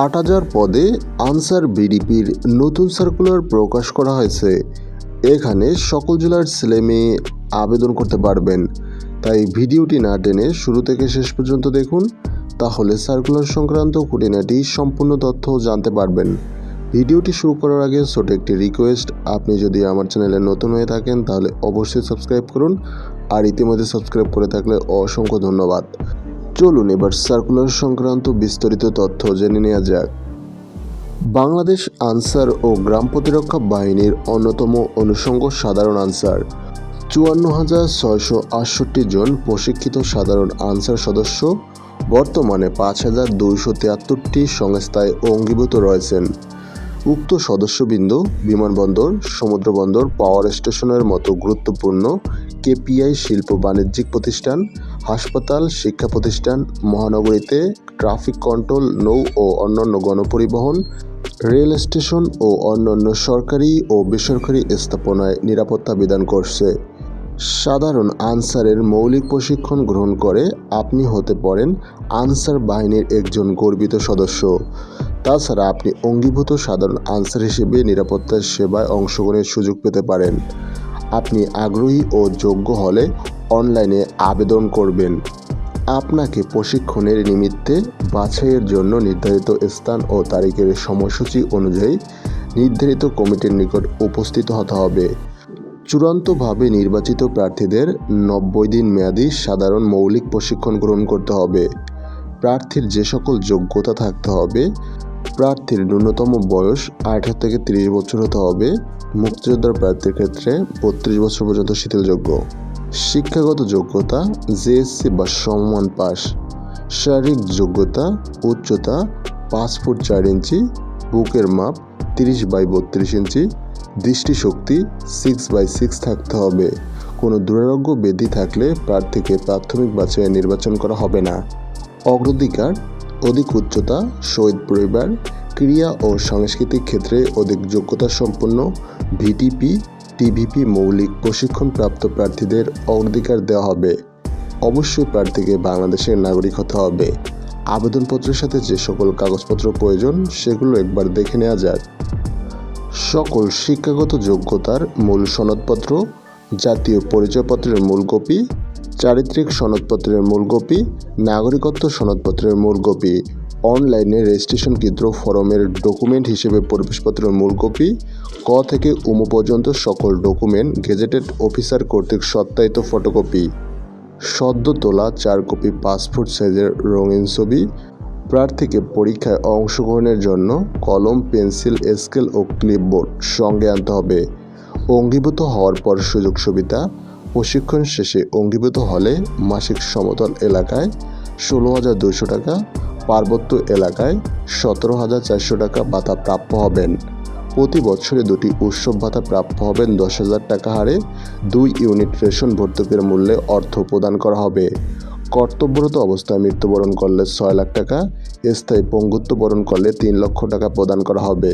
৮,০০০ পদে আনসার বিডিপির নতুন সার্কুলার প্রকাশ করা হয়েছে। এখানে সকল জেলার ছেলেমেয়ে আবেদন করতে পারবেন। তাই ভিডিওটি না টেনে শুরু থেকে শেষ পর্যন্ত দেখুন, তাহলে সার্কুলার সংক্রান্ত খুঁটিনাটি সম্পূর্ণ তথ্য জানতে পারবেন। ভিডিওটি শুরু করার আগে ছোট একটি রিকোয়েস্ট, আপনি যদি আমার চ্যানেলে নতুন হয়ে থাকেন তাহলে অবশ্যই সাবস্ক্রাইব করুন, আর ইতিমধ্যে সাবস্ক্রাইব করে থাকলে অসংখ্য ধন্যবাদ। চলুন এবার সার্কুলার সংক্রান্ত বিস্তারিত তথ্য জেনে নেওয়া যাক। বাংলাদেশ আনসার ও গ্রাম প্রতিরক্ষা বাহিনীর অন্যতম অনুষঙ্গ সাধারণ আনসার ৫৪,৬৬৮ জন প্রশিক্ষিত সাধারণ আনসার সদস্য বর্তমানে ৫,২৭৩টি সংস্থায় অঙ্গীভূত রয়েছেন। উক্ত সদস্যবৃন্দ বিমানবন্দর, সমুদ্রবন্দর, পাওয়ার স্টেশনের মতো গুরুত্বপূর্ণ কেপিআই শিল্প বাণিজ্যিক প্রতিষ্ঠান, হাসপাতাল, শিক্ষা প্রতিষ্ঠান, মহানগরীতে ট্রাফিক কন্ট্রোল, নৌ ও অন্যান্য গণপরিবহন, রেল স্টেশন ও অন্যান্য সরকারি ও বেসরকারি স্থাপনায় নিরাপত্তা বিধান করছে। সাধারণ আনসারের মৌলিক প্রশিক্ষণ গ্রহণ করে আপনি হতে পারেন আনসার বাহিনীর একজন গর্বিত সদস্য। তাছাড়া আপনি অঙ্গীভূত সাধারণ আনসার হিসেবে নিরাপত্তার সেবায় অংশগ্রহণের সুযোগ পেতে পারেন। আপনি আগ্রহী ও যোগ্য হলে অনলাইনে আবেদন করবেন। আপনাকে প্রশিক্ষণের নিমিত্তে বাছাইয়ের জন্য নির্ধারিত স্থান ও তারিখের সময়সূচি অনুযায়ী নির্ধারিত কমিটির নিকট উপস্থিত হতে হবে। চূড়ান্তভাবে নির্বাচিত প্রার্থীদের 90 দিন মেয়াদী সাধারণ মৌলিক প্রশিক্ষণ গ্রহণ করতে হবে। প্রার্থীর যে সকল যোগ্যতা থাকতে হবে: প্রার্থীর ন্যূনতম বয়স 18 থেকে 30 বছর হতে হবে। মুক্তিযোদ্ধার প্রার্থীর ক্ষেত্রে 32 বছর পর্যন্ত শিথিলযোগ্য। শিক্ষাগত যোগ্যতা জেএসসি বা সমমান পাস। শারীরিক যোগ্যতা উচ্চতা 5 ফুট 4 ইঞ্চি, বুকের মাপ 30/32 ইঞ্চি, দৃষ্টিশক্তি 6/6 থাকতে হবে। কোনো দুরারোগ্য ব্যাধি থাকলে প্রার্থীকে প্রাথমিক বাছাইয়ে নির্বাচন করা হবে না। অগ্রাধিকার: অধিক উচ্চতা, শহীদ পরিবার, ক্রীড়া ও সাংস্কৃতিক ক্ষেত্রে অধিক যোগ্যতা সম্পন্ন ভিটিপি, টিভিপি মৌলিক প্রশিক্ষণপ্রাপ্ত প্রার্থীদের অগ্রাধিকার দেওয়া হবে। অবশ্যই প্রার্থীকে বাংলাদেশের নাগরিক হতে হবে। আবেদনপত্রের সাথে যে সকল কাগজপত্র প্রয়োজন সেগুলো একবার দেখে নেওয়া যাক। সকল শিক্ষাগত যোগ্যতার মূল সনদপত্র, জাতীয় পরিচয়পত্রের মূল কপি, চারিত্রিক সনদপত্রের মূল কপি, নাগরিকত্ব সনদপত্রের মূল কপি, অনলাইনে রেজিস্ট্রেশনকৃত ফরমের ডকুমেন্ট হিসেবে প্রবেশপত্রের মূল কপি, ক থেকে উম পর্যন্ত সকল ডকুমেন্ট গেজেটেড অফিসার কর্তৃক সত্যায়িত ফটোকপি, সদ্য তোলা 4 কপি পাসপোর্ট সাইজের রঙিন ছবি। প্রার্থীকে পরীক্ষায় অংশগ্রহণের জন্য কলম, পেন্সিল, স্কেল ও ক্লিপবোর্ড সঙ্গে আনতে হবে। অঙ্গীভূত হওয়ার পর সুযোগ সুবিধা: প্রশিক্ষণ শেষে অঙ্গীভূত হলে মাসিক সমতল এলাকায় 16,200 টাকা, পার্বত্য এলাকায় 17,400 টাকা ভাতা প্রাপ্য হবেন। প্রতি বছরে 2টি উৎসব ভাতা প্রাপ্য হবেন 10,000 টাকা হারে। 2 ইউনিট রেশন ভর্তুকির মূল্যে অর্থ প্রদান করা হবে। কর্তব্যরত অবস্থায় মৃত্যুবরণ করলে 6 লাখ টাকা, স্থায়ী পঙ্গুত্ব বরণ করলে 3 লক্ষ টাকা প্রদান করা হবে।